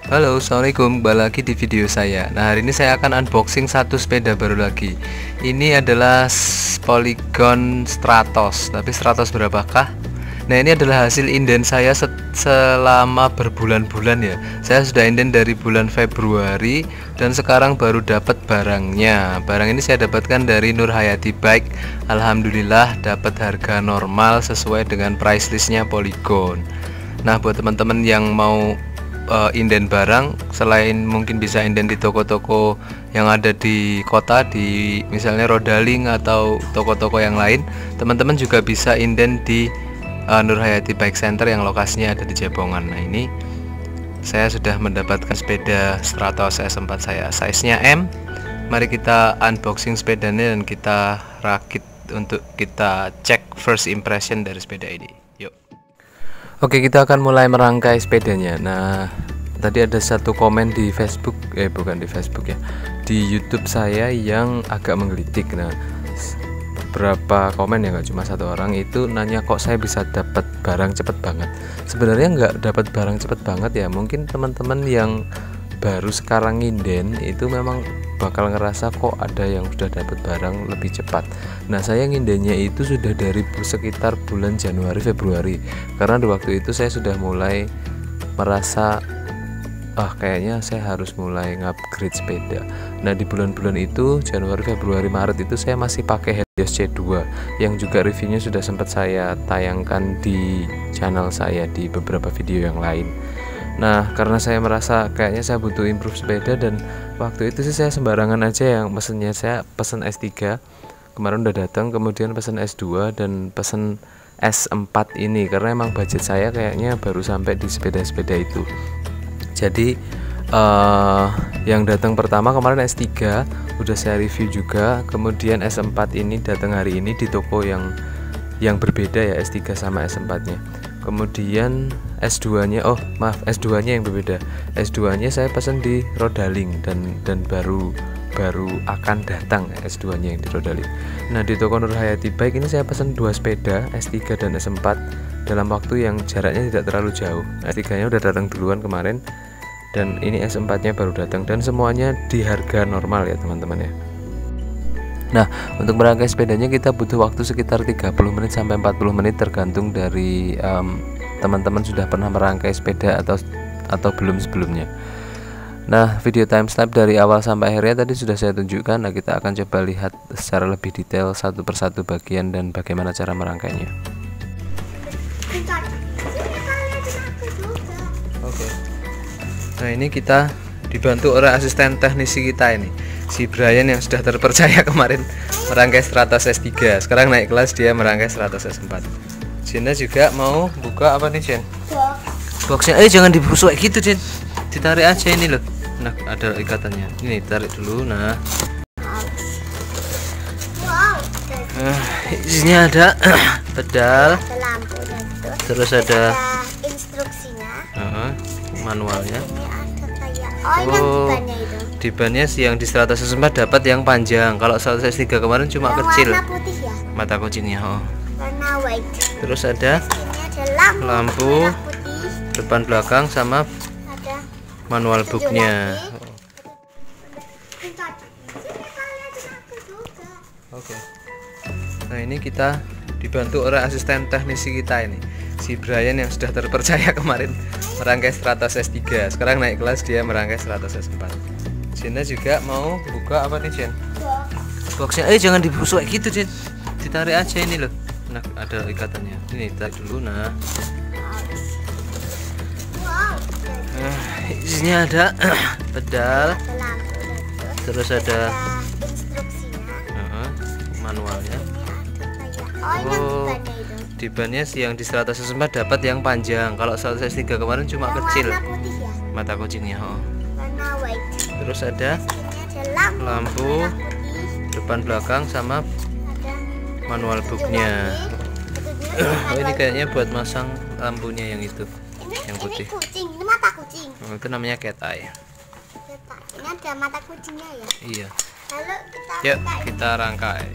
Halo, assalamualaikum. Kembali lagi di video saya. Nah, hari ini saya akan unboxing satu sepeda baru lagi. Ini adalah Polygon Stratos. Tapi Stratos berapakah? Nah, ini adalah hasil inden saya selama berbulan-bulan ya. Saya sudah inden dari bulan Februari dan sekarang baru dapat barangnya. Barang ini saya dapatkan dari Nur Hayati Bike. Alhamdulillah dapat harga normal sesuai dengan price listnya Polygon. Nah, buat teman-teman yang mau inden barang, selain mungkin bisa inden di toko-toko yang ada di kota, di misalnya Rodaling atau toko-toko yang lain, teman-teman juga bisa inden di Nur Hayati Bike Center yang lokasinya ada di Jebongan. Nah, ini saya sudah mendapatkan sepeda Stratos S4 saya, size-nya M. Mari kita unboxing sepedanya dan kita rakit untuk kita cek first impression dari sepeda ini. Yuk. Oke, kita akan mulai merangkai sepedanya. Nah, tadi ada satu komen di Facebook, bukan di Facebook ya, di YouTube saya yang agak menggelitik. Nah, beberapa komen ya, nggak cuma satu orang itu nanya kok saya bisa dapat barang cepet banget. Sebenarnya nggak dapat barang cepet banget ya. Mungkin teman-teman yang baru sekarang nginden itu memang bakal ngerasa kok ada yang sudah dapat barang lebih cepat. Nah, saya ngindennya itu sudah dari sekitar bulan Januari Februari, karena di waktu itu saya sudah mulai merasa kayaknya saya harus mulai ngupgrade sepeda. Nah, di bulan-bulan itu Januari Februari Maret itu saya masih pakai Helios C2 yang juga reviewnya sudah sempat saya tayangkan di channel saya di beberapa video yang lain. Nah, karena saya merasa kayaknya saya butuh improve sepeda, dan waktu itu sih saya sembarangan aja yang mesennya. Saya pesen S3 kemarin udah datang, kemudian pesen S2 dan pesen S4 ini karena emang budget saya kayaknya baru sampai di sepeda-sepeda itu. Jadi yang datang pertama kemarin S3 udah saya review juga, kemudian S4 ini datang hari ini di toko yang berbeda ya, S3 sama S4-nya. Kemudian S2-nya, S2-nya yang berbeda. S2-nya saya pesan di Rodaling dan baru akan datang S2-nya yang di Rodaling. Nah, di toko Nur Hayati Bike ini saya pesan 2 sepeda, S3 dan S4 dalam waktu yang jaraknya tidak terlalu jauh. S3-nya udah datang duluan kemarin dan ini S4-nya baru datang, dan semuanya di harga normal ya, teman-teman ya. Nah, untuk merangkai sepedanya kita butuh waktu sekitar 30 menit sampai 40 menit tergantung dari teman-teman sudah pernah merangkai sepeda atau belum sebelumnya. Nah, video timestamp dari awal sampai akhirnya tadi sudah saya tunjukkan. Nah, kita akan coba lihat secara lebih detail satu persatu bagian dan bagaimana cara merangkainya. Oke. Nah, ini kita dibantu oleh asisten teknisi kita ini, si Brian yang sudah terpercaya kemarin merangkai Stratos S3. Sekarang naik kelas, dia merangkai Stratos S4. Jena juga mau buka apa nih, Jen? Boxnya, jangan dibusuk gitu, Jen. Ditarik aja ini loh. Nah, ada ikatannya. Ini tarik dulu. Nah, isinya ada pedal, terus ada instruksinya, manualnya. Di bannya sih yang di Stratos S4 dapat yang panjang. Kalau Stratos S3 kemarin cuma kecil. Warna putih ya? Mata kucingnya. Warna white. Terus ada lampu depan belakang sama manual booknya. Oke. Nah, ini kita dibantu oleh asisten teknisi kita ini, si Brian yang sudah terpercaya kemarin merangkai Stratos S3. Sekarang naik kelas, dia merangkai Stratos S4. Jena juga mau buka apa nih, Jen? Boxnya, jangan dibusuk gitu, Jen. Ditarik aja ini loh. Nah, ada ikatannya. Ini tarik dulu. Nah, isinya ada pedal, terus ada instruksinya, manualnya. Di bannya sih yang di Stratos S4 dapat yang panjang. Kalau Stratos S3 kemarin cuma kecil. Mata kucingnya. Warna white. Terus ada lampu depan belakang sama manual booknya. Ini kayaknya buat masang lampunya yang itu, yang putih. Ini mata kucing. Itu namanya cat eye. Ini ada mata kucingnya ya? Iya. Lalu kita rangkai.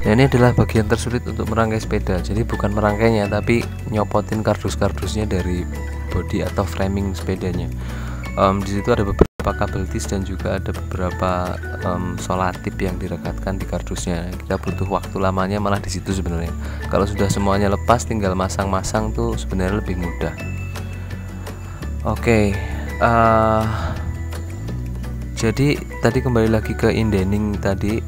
Nah, ini adalah bagian tersulit untuk merangkai sepeda. Jadi bukan merangkainya, tapi nyopotin kardus-kardusnya dari body atau framing sepedanya. Di situ ada beberapa kabel tis dan juga ada beberapa solatip yang direkatkan di kardusnya. Kita butuh waktu lamanya malah di situ sebenarnya. Kalau sudah semuanya lepas, tinggal masang-masang tuh sebenarnya lebih mudah. Oke, jadi tadi kembali lagi ke indening tadi,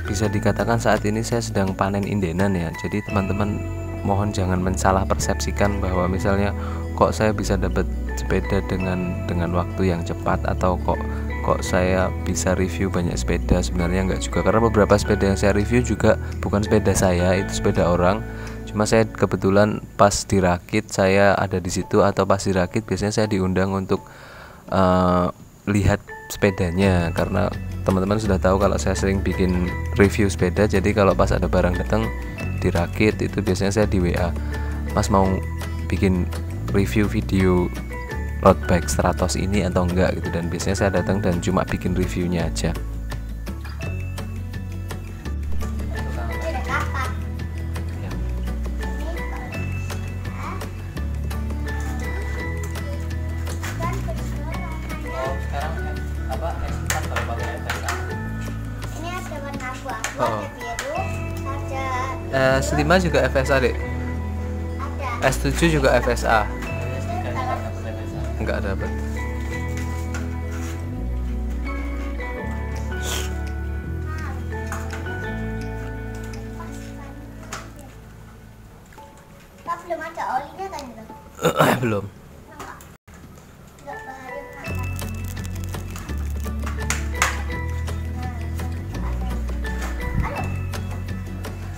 bisa dikatakan saat ini saya sedang panen indenan ya. Jadi teman-teman mohon jangan mensalah persepsikan bahwa misalnya kok saya bisa dapat sepeda dengan waktu yang cepat, atau kok saya bisa review banyak sepeda. Sebenarnya enggak juga, karena beberapa sepeda yang saya review juga bukan sepeda saya, itu sepeda orang. Cuma saya kebetulan pas dirakit saya ada di situ, atau pas dirakit biasanya saya diundang untuk lihat sepedanya, karena teman-teman sudah tahu kalau saya sering bikin review sepeda. Jadi kalau pas ada barang datang dirakit itu biasanya saya di WA, Mas mau bikin review video road bike Stratos ini atau enggak gitu, dan biasanya saya datang dan cuma bikin reviewnya aja. Ini ada warna abu-abu, ada biru, ada S5 juga FSA dek, ada S7 juga FSA. Enggak dapat. Pak, belum ada olinya kan itu? Belum. Enggak bahaya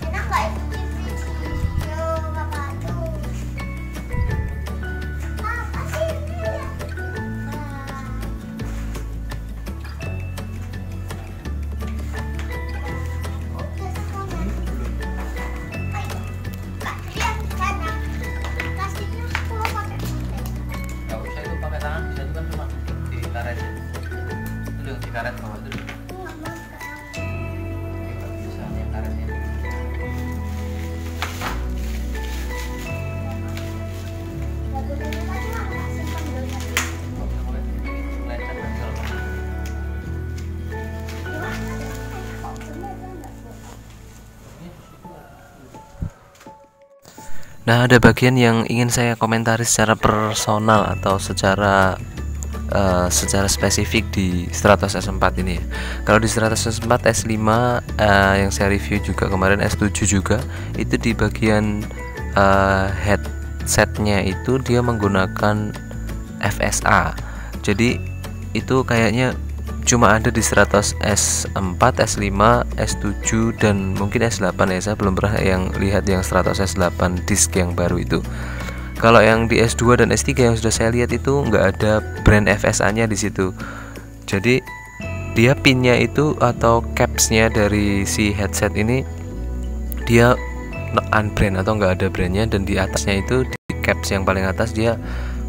enak nggak ikutin video Papa tuh? Apa sih ini ya? Oke, sekarang. Ayo, Kak, lihat sana. Plastiknya kalau pakai suntik. Nggak usah itu pakai tangan, bisa itu kan cuma dikaret. Itu yang dikaret bawah itu. Nggak mau sekarang. Nggak bisa yang karetnya. Nggak boleh lupa cuma nggak simpan dulu. Nah, ada bagian yang ingin saya komentari secara personal atau secara spesifik di Stratos S4 ini ya. Kalau di Stratos S4 S5 yang saya review juga kemarin, S7 juga, itu di bagian headsetnya itu dia menggunakan FSA. Jadi itu kayaknya cuma ada di Stratos S4, S5, S7 dan mungkin S8 ya. Saya belum pernah lihat yang Stratos S8 disk yang baru itu. Kalau yang di S2 dan S3 yang sudah saya lihat itu nggak ada brand FSA-nya di situ. Jadi dia pinnya itu atau capsnya dari si headset ini dia unbrand atau nggak ada brandnya, dan di atasnya itu di caps yang paling atas dia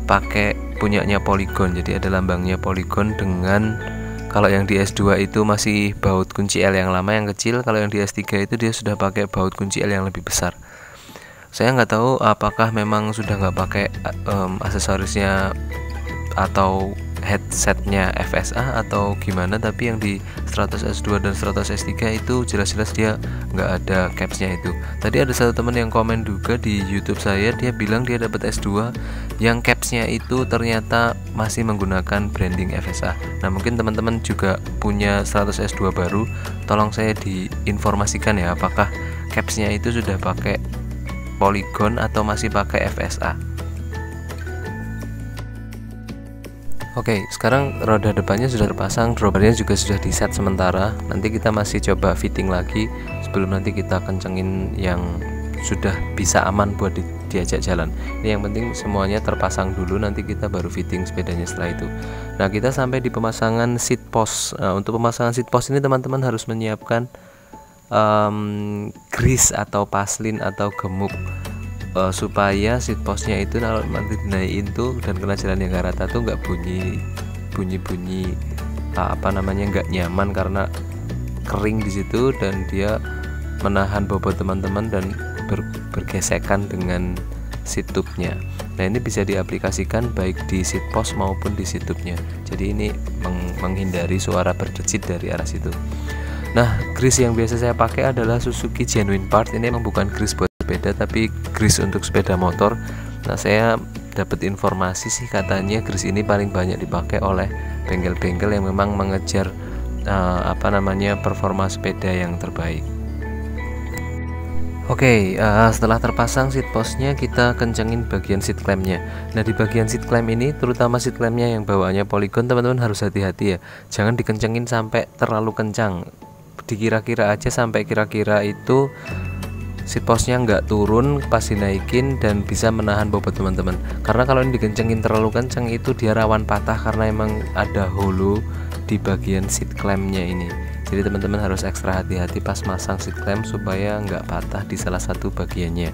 pakai punyanya Polygon. Jadi ada lambangnya Polygon dengan, kalau yang di S2 itu masih baut kunci L yang lama yang kecil, kalau yang di S3 itu dia sudah pakai baut kunci L yang lebih besar. Saya nggak tahu apakah memang sudah nggak pakai aksesorisnya atau headsetnya FSA atau gimana, tapi yang di Stratos S2 dan Stratos S3 itu jelas-jelas dia nggak ada capsnya itu. Tadi ada satu teman yang komen juga di YouTube saya, dia bilang dia dapat S2 yang capsnya itu ternyata masih menggunakan branding FSA. Nah, mungkin teman-teman juga punya Stratos S2 baru, tolong saya diinformasikan ya, apakah capsnya itu sudah pakai Polygon atau masih pakai FSA. Oke, sekarang roda depannya sudah terpasang, droppernya juga sudah di set sementara. Nanti kita masih coba fitting lagi sebelum nanti kita kencengin yang sudah bisa aman buat diajak jalan. Ini yang penting semuanya terpasang dulu, nanti kita baru fitting sepedanya setelah itu. Nah, kita sampai di pemasangan seat post. Untuk pemasangan seat post ini teman-teman harus menyiapkan grease atau paslin atau gemuk supaya seat postnya itu kalau nanti dinaikin tuh dan kena jalan yang gak rata tuh nggak bunyi nggak nyaman, karena kering di situ dan dia menahan bobot teman-teman dan bergesekan dengan situpnya. Nah, ini bisa diaplikasikan baik di seat post maupun di situpnya. Jadi ini menghindari suara berdecit dari arah situ. Nah, grease yang biasa saya pakai adalah Suzuki Genuine Part. Ini memang bukan grease buat sepeda, tapi grease untuk sepeda motor. Nah, saya dapat informasi sih katanya grease ini paling banyak dipakai oleh bengkel-bengkel yang memang mengejar performa sepeda yang terbaik. Oke, setelah terpasang seat postnya, kita kencengin bagian seat clampnya. Nah, di bagian seat clamp ini, terutama seat clampnya yang bawaannya Polygon, teman-teman harus hati-hati ya. Jangan dikencengin sampai terlalu kencang. Dikira-kira aja sampai kira-kira itu seat postnya nggak turun pas dinaikin dan bisa menahan bobot teman-teman. Karena kalau ini dikencengin terlalu kencang itu dia rawan patah karena emang ada holo di bagian seat clampnya ini. Jadi teman-teman harus ekstra hati-hati pas masang seat clamp supaya nggak patah di salah satu bagiannya.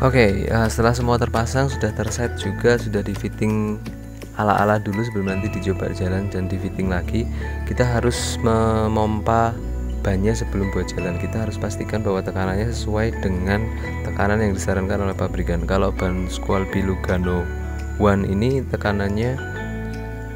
Oke, setelah semua terpasang, sudah terset juga, sudah di fitting ala-ala dulu sebelum nanti dicoba jalan dan di fitting lagi. Kita harus memompa bannya sebelum buat jalan. Kita harus pastikan bahwa tekanannya sesuai dengan tekanan yang disarankan oleh pabrikan. Kalau ban Squalby Lugano One ini tekanannya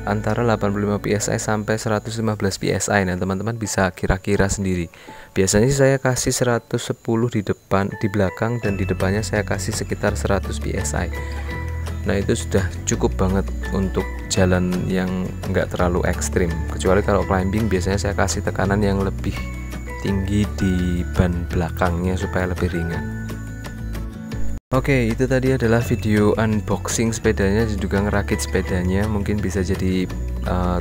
antara 85 psi sampai 115 psi. Nah, teman-teman bisa kira-kira sendiri. Biasanya saya kasih 110 di depan, di belakang, dan di depannya saya kasih sekitar 100 psi. Nah, itu sudah cukup banget untuk jalan yang enggak terlalu ekstrim. Kecuali kalau climbing, biasanya saya kasih tekanan yang lebih tinggi di ban belakangnya supaya lebih ringan. Oke, itu tadi adalah video unboxing sepedanya dan juga ngerakit sepedanya. Mungkin bisa jadi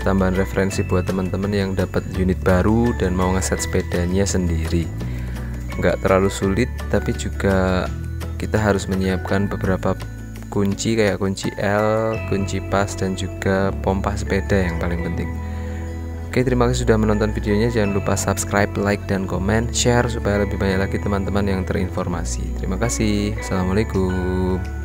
tambahan referensi buat teman-teman yang dapat unit baru dan mau ngeset sepedanya sendiri. Nggak terlalu sulit, tapi juga kita harus menyiapkan beberapa kunci kayak kunci L, kunci pas, dan juga pompa sepeda yang paling penting. Oke, terima kasih sudah menonton videonya. Jangan lupa subscribe, like, dan komen, share supaya lebih banyak lagi teman-teman yang terinformasi. Terima kasih. Assalamualaikum.